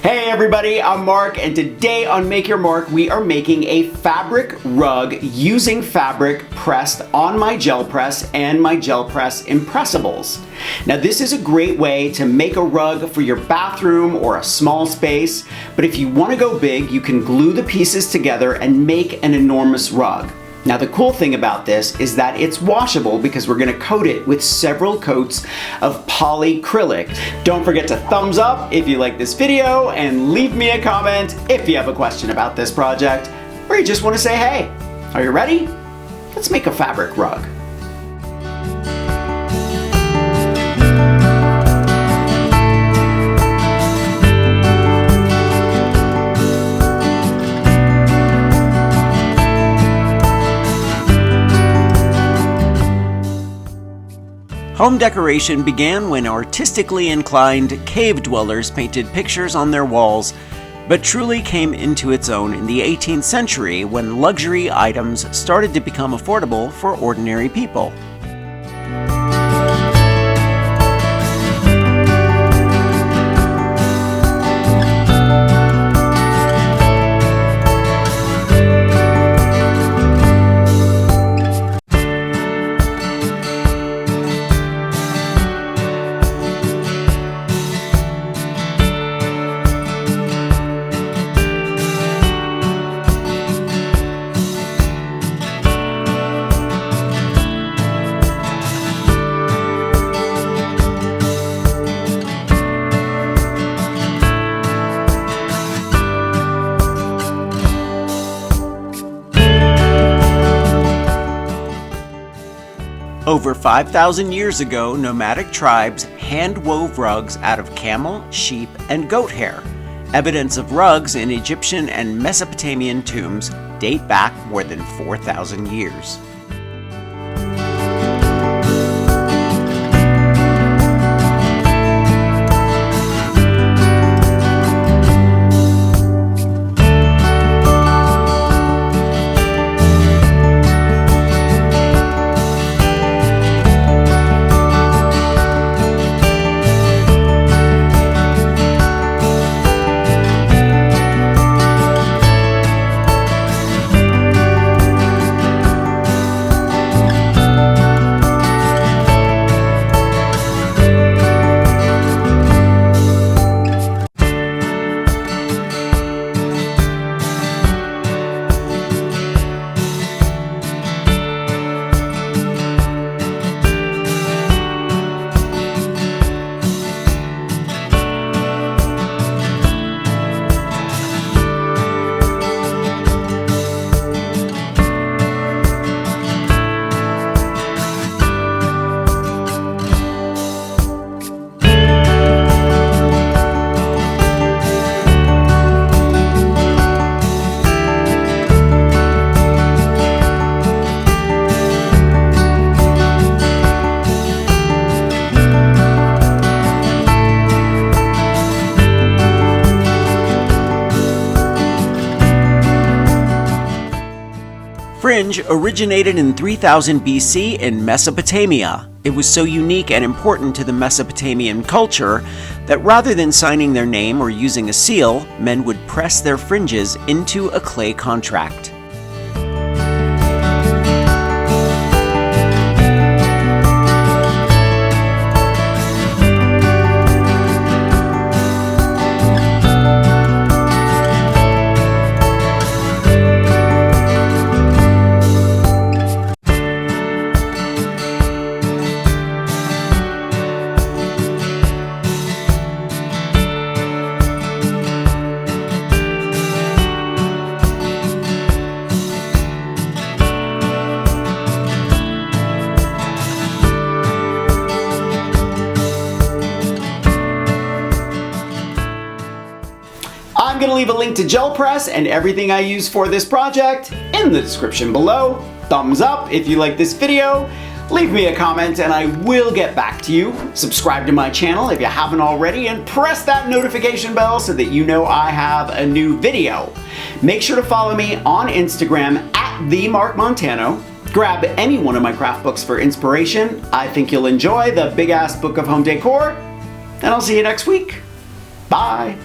Hey everybody, I'm Mark, and today on Make Your Mark, we are making a fabric rug using fabric pressed on my gel press and my gel press impressables. Now this is a great way to make a rug for your bathroom or a small space, but if you want to go big, you can glue the pieces together and make an enormous rug. Now the cool thing about this is that it's washable because we're going to coat it with several coats of polyacrylic. Don't forget to thumbs up if you like this video and leave me a comment if you have a question about this project or you just want to say hey. Are you ready? Let's make a fabric rug. Home decoration began when artistically inclined cave dwellers painted pictures on their walls, but truly came into its own in the 18th century when luxury items started to become affordable for ordinary people. Over 5,000 years ago, nomadic tribes hand-wove rugs out of camel, sheep, and goat hair. Evidence of rugs in Egyptian and Mesopotamian tombs date back more than 4,000 years. Fringe originated in 3000 BC in Mesopotamia. It was so unique and important to the Mesopotamian culture that rather than signing their name or using a seal, men would press their fringes into a clay contract. I'm going to leave a link to gel press and everything I use for this project in the description below. Thumbs up if you like this video. Leave me a comment and I will get back to you. Subscribe to my channel if you haven't already and press that notification bell so that you know I have a new video. Make sure to follow me on Instagram at Mark Montano. Grab any one of my craft books for inspiration. I think you'll enjoy the Big Ass Book of Home Decor. And I'll see you next week. Bye.